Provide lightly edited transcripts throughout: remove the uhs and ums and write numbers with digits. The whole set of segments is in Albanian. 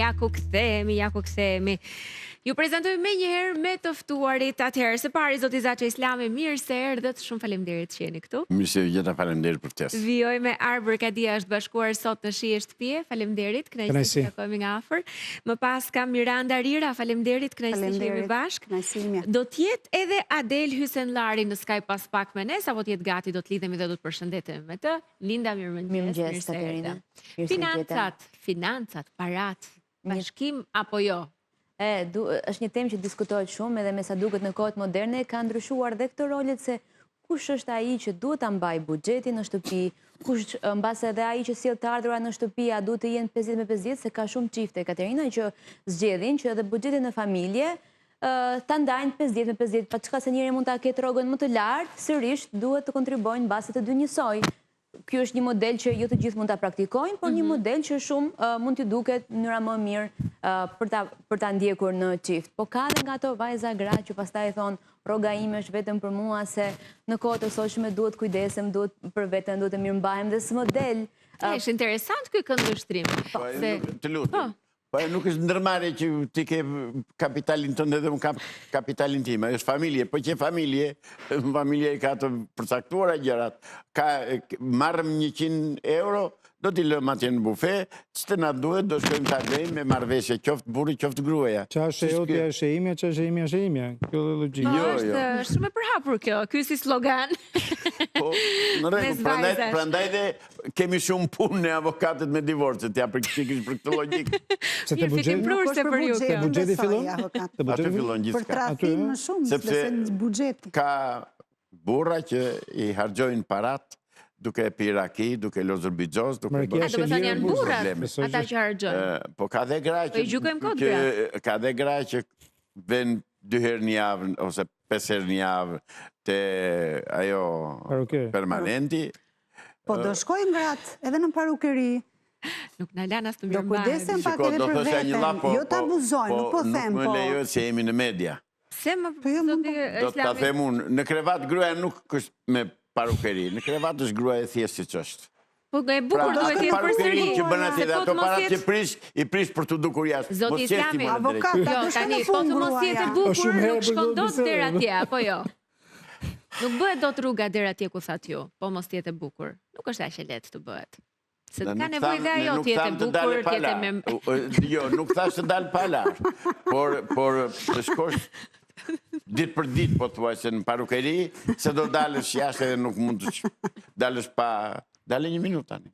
ja ku kthehemi. Ju prezantoj me njëherë me të ftuarit atëherë. Së pari zoti Zaçe Islami, mirë se erdhët. Shumë faleminderit që jeni këtu. Mirë se vjeta, faleminderit për ftesë. Vijoj me Arbër Kadia është bashkuar sot në Shije Shtëpie. Faleminderit, kënaqësi të takojmë nga afër. Më pas kam Miranda Rira, faleminderit, kënaqësi që jemi bashkë. Do të jetë edhe Adel Hysenllari në Skype pas pak me ne, apo të jetë gati, do të lidhemi dhe do të përshëndetemi me të. Linda, mirëmëngjes. Katerina. Financat, parat, bashkim apo jo? Është një temë që diskutohet shumë edhe me sa duket në kohët moderne ka ndryshuar dhe këtë rolet se kush është ai që duhet ta mbajë buxhetin në shtëpi, kush mbas edhe ai që sjell të ardhurat në shtëpi, a duhet të jenë 50-50, se ka shumë çifte, Katerina, që zgjedhin që edhe buxhetin në familje ta ndajnë 50-50, pa çka se njëri mund ta ketë rrogën më të lartë, sërish duhet të kontribuojnë mbase të dy njësoj. Ky është një model që jo të gjithë mund ta praktikojnë, por një model që shumë mund t'i duket mënyra më mirë për ta ndjekur në çift. Po ka edhe nga ato vajza gra që pastaj thonë rroga ime është vetëm për mua, se në kohët e sotshme duhet kujdesem, duhet për veten, duhet të mirëmbahem dhe s'model. Është interesant ky këndvështrim. Të lutem. Po nuk është ndërmarrje që ti ke kapitalin tënd edhe unë kam kapitalin tim. Është familje, po që familje i ka të përcaktuara gjërat. Marrëm 100 euro, do t'i lëm atje në bufe, që të na duhet, do shkojmë ta blejmë me marrëveshje, qoftë burri, qoftë gruaja. Qa është e jotja është e imja, qa është e imja është e imja. Kjo dhe logjikë. Është shumë e përhapur kjo, ky si slogan. Po, në rregull, prandaj dhe kemi shumë punë në avokatët me divorcet, ja për këtë logjikë. Se të buxheti fillon? Aty fillon gjithçka. Për tradhtim më shumë, sepse buxheti. Ka burra që i harxojnë parat duke piraki, duke lozur bixhoz, duke Do të thënë janë burrat ata që harxojnë. Po ka dhe gra që vën 2 herë në javë ose 5 herë në javë te ajo permanenti. Po do shkojnë gratë edhe në parukeri. Nuk na lan as të Do kujdesen pak edhe për veten, jo të abuzojnë, nuk po them, Nuk më lejohet se jemi në media. Se më Do ta them unë, në krevat gruaja nuk është me parukeri, në krevat është gruaja e thjeshtë siç është. Po e bukur duhet të jetë përsëri. Që bën atje dhe ato parat që i prish për të dukur jashtë. Zoti Islami, avokat, jo, tani po të mos jetë bukur, nuk shkon dot deri atje, apo jo? Nuk bëhet dot rruga deri atje ku thatë ju, po mos jetë bukur. Nuk është aq e lehtë të bëhet. Se ka nevojë dhe ajo të jetë bukur, të jetë me... Jo, nuk thash të dalë pa lartë, por të shkosh ditë për ditë, po thuaj se në parukeri, se do dalësh jashtë edhe nuk mund të dalësh pa... Dale 1 minutë tani.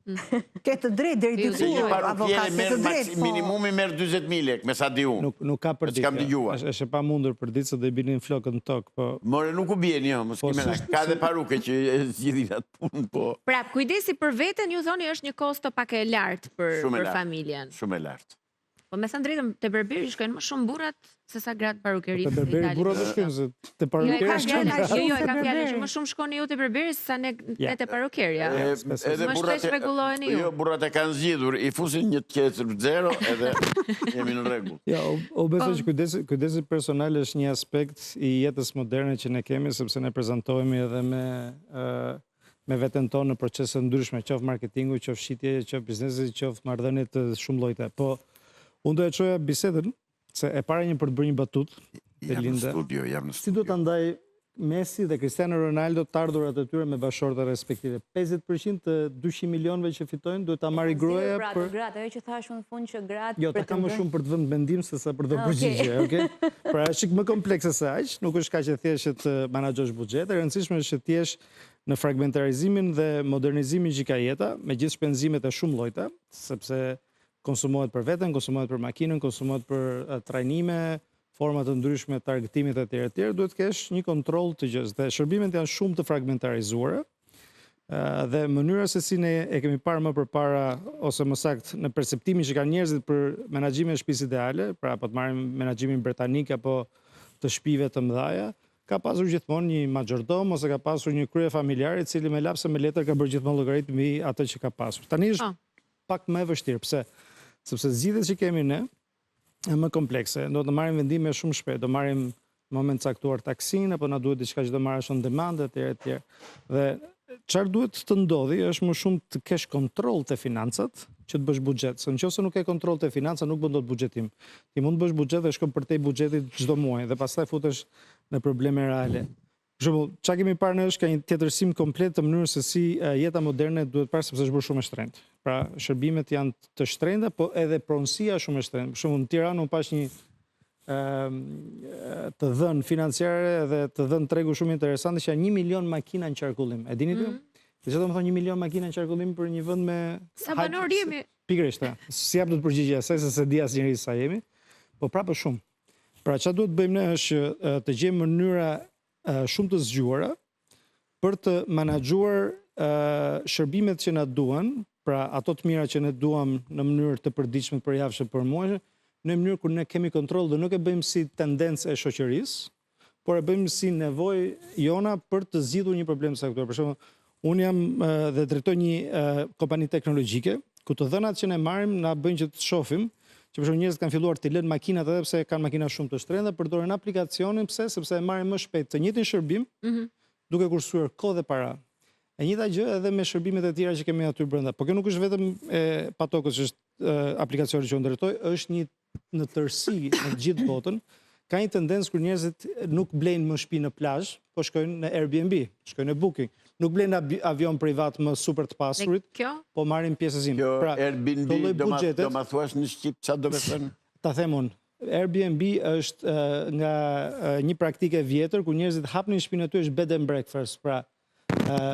Ke të drejtë deri diku. Se një parukeri minimumi merr 40.000 lekë, me sa di unë. Nuk ka për ditë. Është e pamundur për ditë se do i binin flokët në tokë, po. More nuk u bien, jo, mos kemi na. Ka dhe paruke që zgjidhin atë punë, po. Pra, kujdesi për veten, ju thoni është një kosto pak e lartë për familjen. Shumë e lartë. Po me thënë drejtën, te berberi shkojnë më shumë burrat se sa gratë parukerisë. Te berberi burrat do shkojnë, se te parukeri shkojnë. Jo, e kam fjalën që më shumë shkoni ju te berberi se sa ne te parukerja. Edhe burrat e kanë zgjidhur, i fusin një tjetër 0 edhe jemi në rregull. Ja, o besoj që kujdesi personal është një aspekt i jetës moderne që ne kemi, sepse ne prezantohemi edhe me veten tonë në procese ndryshme, qoftë marketingu, qoftë shitje, qoftë biznesi, qoftë marrëdhënie të shumë llojte. Po unë do e çoja bisedën, se e para një për të bërë një batutë, jam në studio. Si do të ndaj Messi dhe Cristiano Ronaldo të ardhurat e tyre me bashortë respektive? 50% të 200 milionëve që fitojnë, duhet ta marrë gruaja për... Gratë, ajo që thash në fund që gratë... Jo, ta kam më shumë për të vënë mendim se sa për të përgjigje, okay? Pra është çik më komplekse se aq, nuk është kaq e thjeshtë që të menaxhosh buxhet, e rëndësishme është që të jesh në fragmentarizimin dhe modernizimin që ka jeta, me gjithë shpenzimet e shumë llojta, sepse konsumohet për veten, konsumohet për makinën, konsumohet për trajnime, forma të ndryshme të targetimit e tjerë, duhet të kesh një kontroll të gjës. Dhe shërbimet janë shumë të fragmentarizuara, dhe mënyra se si ne e kemi parë më përpara, ose më saktë në perceptimin që kanë njerëzit për menaxhimin e shtëpisë ideale, pra po të marrim menaxhimin britanik apo të shtëpive të mëdha, ka pasur gjithmonë një majordom ose ka pasur një krye familjar i cili me lapse me letër ka bërë gjithmonë llogarit mbi atë që ka pasur. Tani është pak më e vështirë, pse? Sepse zgjidhjet që kemi ne janë më komplekse. Do të marrim vendime shumë shpejt, do marrim në moment caktuar taksin, apo na duhet diçka që do marrësh on demand etj. Dhe çfarë duhet të ndodhi është më shumë të kesh kontroll te financat, që të bësh buxhet. Se nëse nuk ke kontroll te financa, nuk bën dot buxhetim. Ti mund të bësh buxhet dhe shkon përtej buxhetit çdo muaj dhe pastaj futesh në probleme reale. Për shembull, çka kemi parë ne është ka një tjetërsim komplet të mënyrës se si jeta moderne duhet parë sepse është bërë shumë e shtrenjtë. Pra, shërbimet janë të shtrenjta, po edhe pronësia shumë e shtrenjtë. Për shembull, në Tiranë unë pash një të dhënë financiare dhe të dhënë tregu shumë interesante që janë 1 milion makina në qarkullim. E dini ju? Dhe që do më thonë 1 milion makina në qarkullim për një vend me... Sa banor jemi? Pikërisht, si jap do të përgjigje asaj se se di asnjëri sa jemi, po prapë shumë. Pra çfarë duhet bëjmë ne është të gjejmë mënyra shumë të zgjuara për të menaxhuar shërbimet që na duan, pra ato të mira që ne duam në mënyrë të përditshme përjavshme për muajshe, në mënyrë kur ne kemi kontroll dhe nuk e bëjmë si tendencë e shoqërisë, por e bëjmë si nevojë jona për të zgjidhur një problem saktuar. Për shembull, unë jam dhe drejtoj një kompani teknologjike, ku të dhënat që ne marrim na bëjnë që të shohim që për shembull njerëzit kanë filluar të lënë makinat edhe pse kanë makina shumë të shtrenjta, përdorin aplikacionin sepse e marrin më shpejt të njëjtin shërbim, duke kursyer kohë dhe para. E njëjta gjë edhe me shërbimet e tjera që kemi aty brenda. Po kjo nuk është vetëm Patokës që është aplikacioni që unë drejtoj, është një në tërësi në gjithë botën. Ka një tendencë kur njerëzit nuk blejnë më shtëpi në plazh, po shkojnë në Airbnb, shkojnë në Booking. Nuk blejnë avion privat më super të pasurit, po marrin pjesëzim. Kjo Airbnb do ma thuash në shqip çfarë do të thënë? Ta them unë. Airbnb është nga një praktike vjetër ku njerëzit hapnin shtëpinë aty, është bed and breakfast, pra.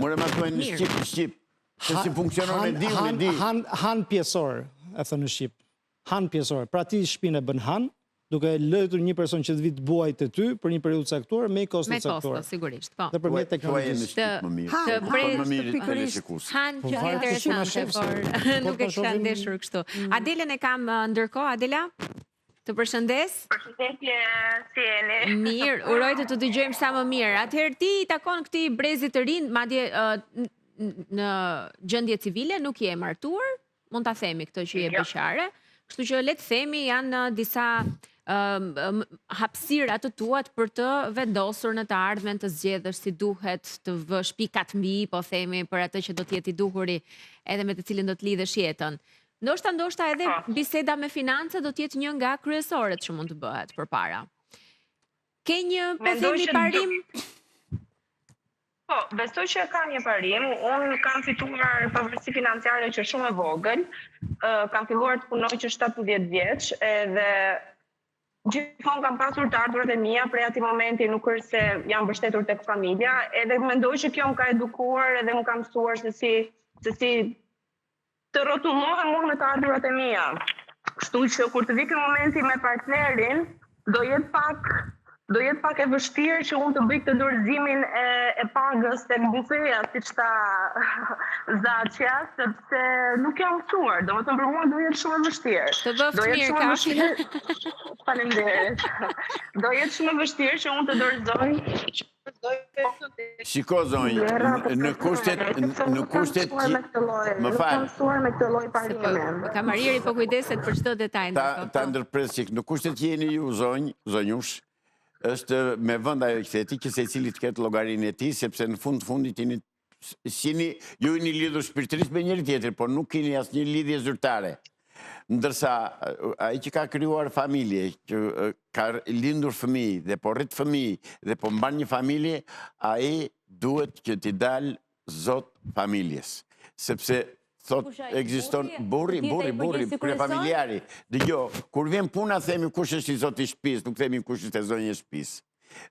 More ma thuaj në shqip. Se si funksionon e di. Han pjesor, e thënë në shqip. Han pjesor. Pra ti shtëpinë e bën han, duke lëtur një person që të vit buaj të ty për një periudhë caktuar me kosto caktuar. Me kosto, sigurisht, po. Dhe përmjet teknologjisë. Han që është interesante, por nuk e kisha ndeshur kështu. Adelën e kam ndërkohë, Adela? Të përshëndes? Përshëndetje, si jeni? Mirë, uroj të dëgjojmë sa më mirë. Atëherë ti i takon këtij brezit të rinë, madje në gjendje civile, nuk je martuar, mund ta themi këtë që je beqare. Kështu që le të themi janë disa hapësira të tuat për të vendosur në të ardhmen të zgjedhësh si duhet, të vësh pikat mbi, po themi, për atë që do të jetë i duhuri edhe me të cilin do të lidhesh jetën. Ndoshta edhe biseda me financa do të jetë një nga kryesorët që mund të bëhet përpara. Ke një parim? Po, besoj që ka një parim. Unë kam fituar pavarësi financiare që shumë e vogël. Kam filluar të punoj që 17 vjeç edhe gjithmonë kam pasur të ardhurat e mia prej atij momenti, nuk është se jam mbështetur tek familja, edhe mendoj që kjo më ka edukuar edhe më ka mësuar se si të rrotullohem unë me të ardhurat e mia. Kështu që kur të vi ky momenti me partnerin, do jetë pak e vështirë që unë të bëj këtë dorëzimin e pagës tek bufeja, siç tha Zaçja, sepse nuk jam mësuar. Domethënë për mua do jetë shumë e vështirë. Të bëft mirë kafshë. Faleminderit. Do jetë shumë e vështirë që unë të dorëzoj. Shiko zonjë, në kushtet më fal. Me këtë lloj parimi. Kamarieri po kujdeset për çdo detaj. Ta ndërpres çik. Në kushtet që jeni ju zonjush, është me vend ajo ktheti që secili të ketë llogarinë e tij, sepse në fundit ju jeni lidhur shpirtërisht me njëri tjetrin, por nuk keni asnjë lidhje zyrtare. Ndërsa ai që ka krijuar familje, që ka lindur fëmijë dhe po rrit fëmijë dhe po mban një familje, ai duhet që t'i dalë zot familjes. Sepse thot ekziston burri, krye-familjari. Dëgjoj, kur vjen puna themi kush është i zoti i shtëpisë, nuk themi kush është e zonja e shtëpisë.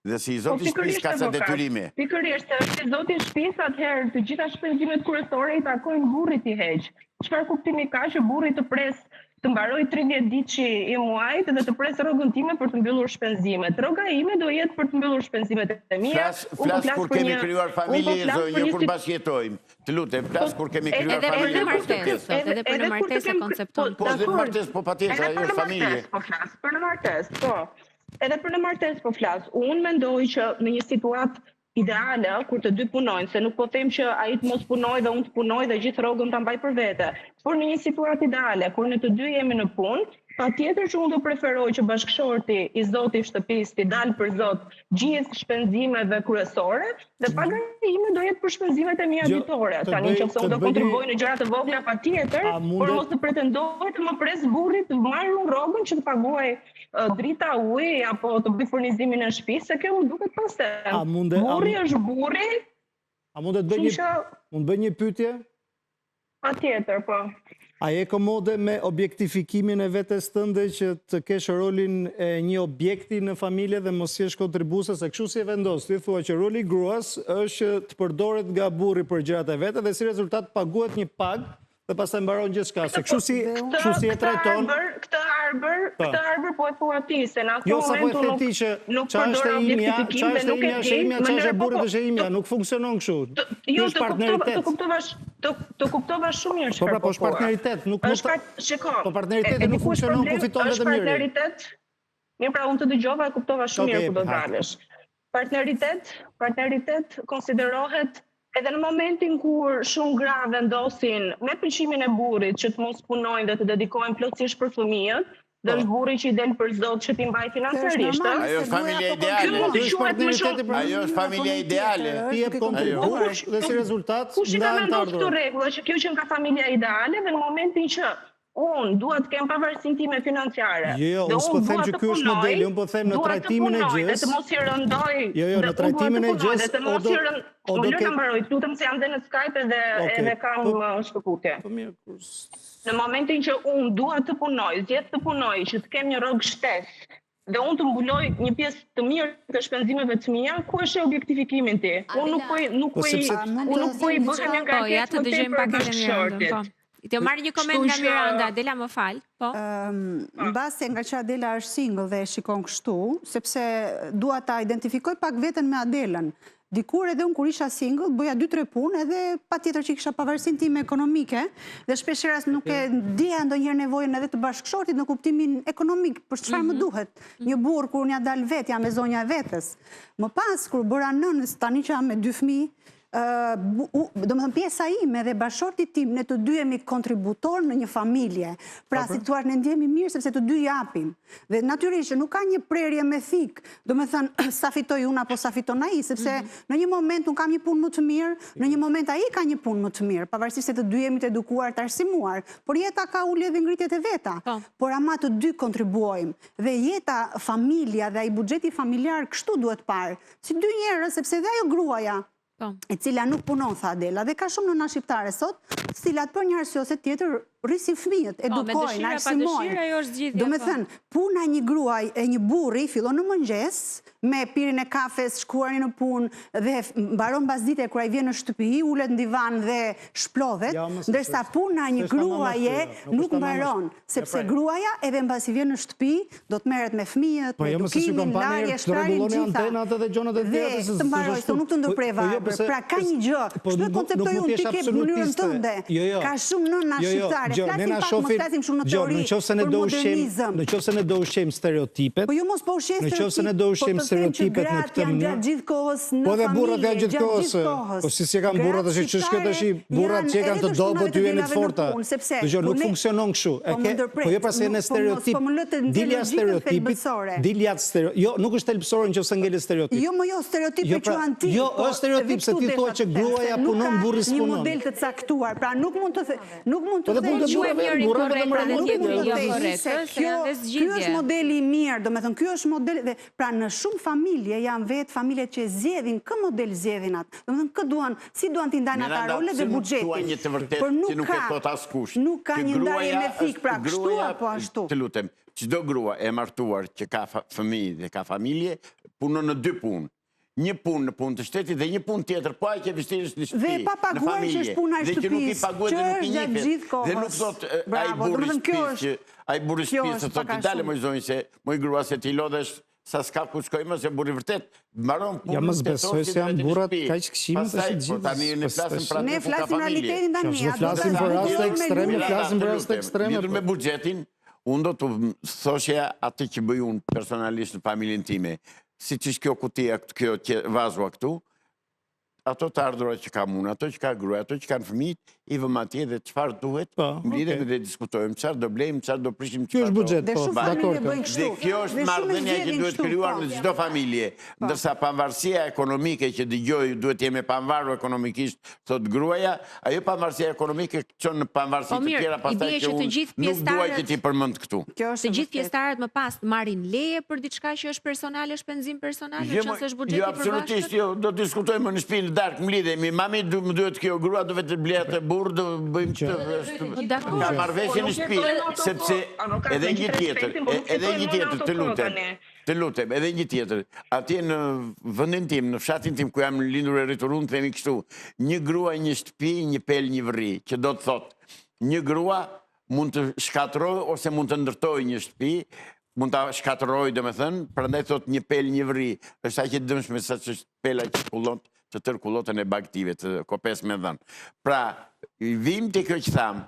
Dhe si i zoti i shtëpisë ka sa detyrime. Pikërisht, se zoti i shtëpisë atëherë të gjitha shpenzimet kryesore i takojnë burrit i heq. Çfarë kuptimi ka që burri të pres të mbaroj 30 ditë i muajit dhe të pres rrogën time për të mbyllur shpenzimet. Rroga ime do jetë për të mbyllur shpenzimet e mia. Flas kur kemi krijuar familje, zonjë, kur bashkëjetojmë. Të lutem, flas kur kemi krijuar familje. Edhe për në martesë koncepton. Po, edhe në martesë, po patjetër, ajo është familje. Për në martesë, po. Edhe për në martesë po flas. Unë mendoj që në një situatë ideale, kur të dy punojnë, se nuk po them që ai të mos punoj dhe unë të punoj dhe gjithë rrogën ta mbaj për vete, por në një situatë ideale, kur ne të dy jemi në punë, Patjetër që unë do preferoj që bashkëshorti i zotit shtëpisë t'i dalë për zot gjithë shpenzimeve kryesore dhe paga ime do jetë për shpenzimet e mia ditore. Tani nëse unë do kontribuoj në gjëra të vogla patjetër, por mos të pretendoj të më pres burri të marr unë rrogën që të paguaj drita, uji apo të bëj furnizimin e shtëpisë, se kjo më duket pa sens. Burri është burri. A mund të bëj një pyetje? Patjetër, po. A je komode me objektifikimin e vetes tënde që të kesh rolin e një objekti në familje dhe mos jesh kontribuese, se kështu si e vendos? Ti thua që roli i gruas është të përdoret nga burri për gjërat e vete dhe si rezultat paguhet një pagë dhe pastaj mbaron gjithçka. Se kështu si e trajton. Këtë arbër po e thua ti, se në atë moment unë nuk përdor objektifikim dhe nuk e di. Çfarë është e burrit është e imja, nuk funksionon kështu. Jo, të kuptova shumë mirë çfarë po. Po është partneritet, nuk mund të. Po partneriteti nuk funksionon ku fiton vetëm njëri. Mirë, pra unë të dëgjova e kuptova shumë mirë ku do dalesh. Partneritet konsiderohet edhe në momentin kur shumë gra vendosin me pëlqimin e burrit që të mos punojnë dhe të dedikohen plotësisht për fëmijët, dhe është burri që i del për zot që t'i mbaj financiarisht. Ajo është familja ideale. Ajo është familja ideale. Ti e kontribuosh dhe si rezultat kush i ka vendosur këto rregulla që kjo që nga familja ideale dhe në momentin që unë duhet të kem pavarësinë time financiare. Jo, unë s'po them që ky është modeli, unë po them në trajtimin e gjës. Të mos i rëndoj. Jo, në trajtimin e gjës. Më mbaroj, lutem se jam dhe në Skype edhe kam shkëputje. Po mirë, në momentin që unë dua të punoj, zgjedh të punoj, që të kem një rrogë shtesë, dhe unë të mbuloj një pjesë të mirë të shpenzimeve të mia, ku është objektifikimin ti? Unë nuk po i bëhem një ngarkesë të dëgjojmë pak edhe Mirandën. Të marrë një koment nga Miranda, Adela më falë, po? Në base nga që Adela është single dhe shikon kështu, sepse dua ta identifikoj pak veten me Adelën. Dikur edhe unë kur isha single, bëja 2-3 punë edhe pa tjetër që kisha pavarësinë time ekonomike dhe shpesheras nuk e dija ndonjëherë nevojën edhe të bashkëshortit në kuptimin ekonomik, për çfarë më duhet. Një burr kur unë ja dal vet, jam me zonja e vetes. Më pas kur bëra nënës, tani që jam me 2 fëmijë, do më thëmë pjesa ime dhe bashkëshortit tim, ne të dy jemi kontributor në një familje. Pra situash në ndjemi mirë sepse të dy japim. Dhe natyrisht nuk ka një prerje me thik, do më thënë sa fitoj unë apo sa fiton ai, sepse në një moment unë kam një punë më të mirë, në një moment ai ka një punë më të mirë, pavarësisht se të dy jemi të edukuar, të arsimuar, por jeta ka ulje dhe ngritjet e veta. Por ama të dy kontribuojmë. Dhe jeta, familja dhe ai buxheti familjar kështu duhet parë, si dy njerëz, sepse dhe ajo gruaja e cila nuk punon, tha Adela, dhe ka shumë nëna shqiptare sot, cilat për një arsye ose tjetër rrisin fëmijët, edukojnë, arsimojnë. Do me thënë, puna një gruaj e një burri fillon në mëngjes, me pirin e kafes, shkuarin në punë dhe mbaron mbas dite kur ai vjen në shtëpi, ulet në divan dhe shplodhet, ndërsa puna një gruaje nuk mbaron, sepse gruaja edhe mbasi vjen në shtëpi, do të merret me fëmijët, me edukimin, larje, shtrarjen, gjitha. Dhe të mbaroj, të nuk të ndërpreva. Pra ka një gjë, shtu e konceptoj unë, ti ke mënyrën tënde, ka shumë nëna shqiptare, flasim pak, mos flasim shumë në teori, për modernizëm. Në qoftë se ne do ushqejmë stereotipet, po jo mos po ushqejmë stereotipet në këtë mënyrë, gratë gjithë kohës në familje, gjatë gjithë kohës. Po si kanë burrat tash, ç'është tash, burrat që kanë të dobët ty janë të forta. Dgjoj, nuk funksionon kështu. Po jo pra se në stereotip, dilja stereotipit, jo, nuk është thelbësore nëse ngelet stereotip. Jo, jo, stereotipi që antik. Jo, është stereotip se ti thua që gruaja punon, burri s'punon. Një model të caktuar, pra nuk mund të Ky është modeli i mirë, do me thënë, ky është modeli, pra në shumë familje janë vetë familje që zgjedhin, kë model zgjedhin atë, do me thënë, duan, si duan t'i ndajnë ata role dhe buxhetin. Por nuk ka një ndarje me thik, pra kështu apo ashtu. Të lutem, çdo grua e martuar që ka fëmijë dhe ka familje, punon në 2 punë. Një punë në punë të shtetit dhe një punë tjetër, po ai që vështirësh në shtëpi, dhe pa paguar që është puna e shtëpisë, dhe që nuk i paguhet dhe nuk i njihet, dhe nuk thot ai burri shtëpisë, ai burri shtëpisë thotë dalë më zonjë se më grua se ti lodhesh sa s'ka ku shkoj më se burri vërtet mbaron punën. Ja mos besoj se janë burrat kaq këshimë se si gjithë. Tani ne flasim pra ne flasim realitetin tani. Ne flasim për raste ekstreme, flasim për raste ekstreme. Lidhur me buxhetin, unë do të thoshja atë që bëj unë personalisht në familjen time. Si që kjo kutia, kjo vazua këtu, ato të ardhurat që kam unë, ato që ka gruaja, ato që kanë fëmijët, i vëmë atje dhe çfarë duhet, mblidhemi dhe diskutojmë çfarë do blejmë, çfarë do prishim. Kjo është buxhet, Dhe shumë familje bëjnë kështu. Dhe kjo është marrëdhënia që duhet krijuar në çdo familje, ndërsa pavarësia ekonomike që dëgjoj duhet jemi pavarur ekonomikisht, thot gruaja, ajo pavarësia ekonomike çon në pavarësi të tjera pastaj që unë nuk dua që ti përmend këtu. Të gjithë pjesëtarët më pas marrin leje për diçka që është personale, shpenzim personal, nëse është buxheti Jo, absolutisht, jo, do të diskutojmë në shtëpi në darkë, mblidhemi, mami më duhet kjo grua, do vetë bleja të burr, do bëjmë këtë. Ka marrëveshje në shtëpi, sepse edhe një tjetër, të lutem, edhe një tjetër. Atje në vendin tim, në fshatin tim ku jam lindur e rritur unë, themi kështu, një grua, një shtëpi, një pel, një vërri, që do të thotë, një grua mund të shkatërroj ose mund të ndërtoj një shtëpi, mund të shkatërroj, dhe me thënë, prandaj thot një pel, një vëri, është aq e dëmshme sa që pela që kullon të tërë kullotën e bagtive, të kopes me dhënë. Pra, vim të kjo që thamë,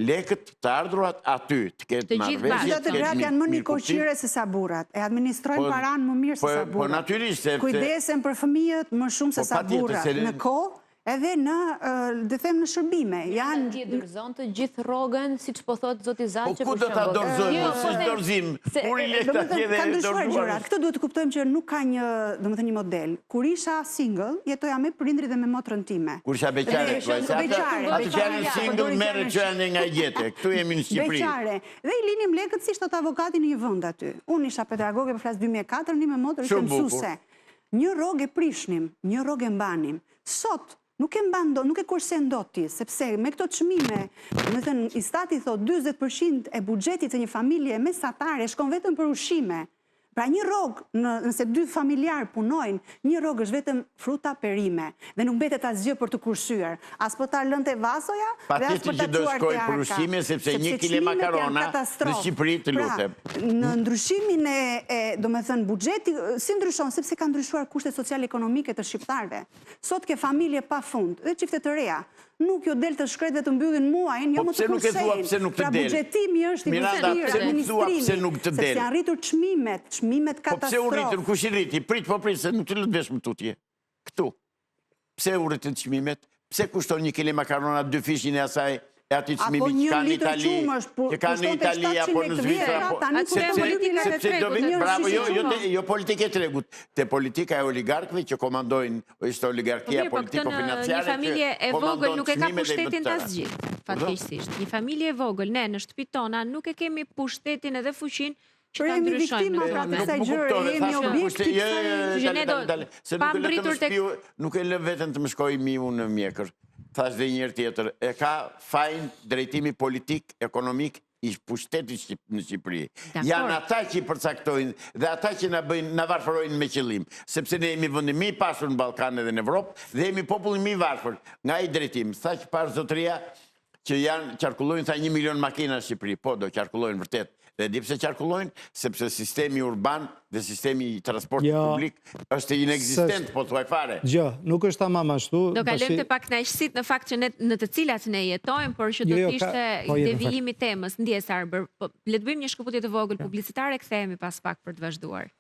lekët të ardhurat aty, të ketë marrëveshje, të ketë gratë janë më nikoqire se sa burrat, e administrojnë paranë më mirë se sa burrat. Po natyrisht, kujdesen për fëmijët më shumë se sa burrat, në kohë, edhe në, dhe them në shërbime. Janë të dorëzon të gjithë rrogën, siç po thot zoti Zaqe. Po ku do ta dorëzojmë, si dorëzim? Unë lekë atje dhe dorëzuar. Këtë duhet të kuptojmë që nuk ka një, domethënë një model. Kur isha single, jetoja me prindrit dhe me motrën time. Kur isha beqare, atë që janë single merret që janë nga gjete. Këtu jemi në Shqipëri. Beqare. Dhe i linim lekët si thot avokati në një vend aty. Unë isha pedagoge, po flas 2004, një me motrën ishte mësuese. Një rrogë prishnim, një rrogë mbanim. Sot nuk e kursen do ti, sepse me këto çmime, me thënë, i stati thot 40% e buxhetit të një familje mesatare shkon vetëm për ushqime. Pra një rrogë, nëse dy familjar punojnë, një rrogë është vetëm fruta perime, dhe nuk mbetet asgjë për të kursyer. As për ta lënë te vasoja, dhe as për ta çuar te arka. Për ushqime, sepse 1 kile makarona në Shqipëri të lutem. Në ndryshimin do me thënë, buxheti, si ndryshon, sepse ka ndryshuar kushtet social-ekonomike të shqiptarve. Sot ke familje pa fund, dhe çifte të reja, nuk jo del të shkretve të mbyllin muajin, jo më të kursejnë. Pra buxhetimi është i vështirë, administrimi, sepse janë rritur çmimet katastrofë. Po pse u rritur, kush i rriti? Prit, se nuk të lëtë vesh më tutje. Këtu. Pse u rritin çmimet? Pse kushton 1 kile makarona 2 fishin e asaj? E ati çmimi që kanë në Itali, që kanë në Itali, apo në Zvicra, bravo, jo politike tregut, te politika e oligarkëve që komandojnë, është oligarkia politiko-financiare, një familje e vogël nuk e ka pushtetin të asgjë, fatkeqësisht. Një familje e vogël, ne në shtëpitë tona nuk e kemi pushtetin edhe fuqinë që ta ndryshojmë. Nuk e lë veten të më shkoj miu në mjekër. Thash dhe njërë tjetër, e ka fajn drejtimi politik, ekonomik, i pushtetit në Shqipëri. Janë ata që i përcaktojnë dhe ata që na varfërojnë me qëllim. Sepse ne jemi vendi më i pasur në Ballkan dhe në Evropë dhe jemi popull më i varfër. Nga i drejtim, thash parë zotëria që janë qarkullojnë 1 milion makina në Shqipëri. Po, do qarkullojnë vërtet. Dhe di pse qarkullojnë, sepse sistemi urban dhe sistemi i transportit publik është inekzistent, po thuaj fare. Jo, nuk është tamam ashtu. Do kalojmë te pak kënaqësitë në fakt që në të cilat ne jetojmë, por që do të ishte devijimi i temës. Ndjes Arber, le të bëjmë një shkëputje të vogël publicitare, kthehemi pas pak për të vazhduar.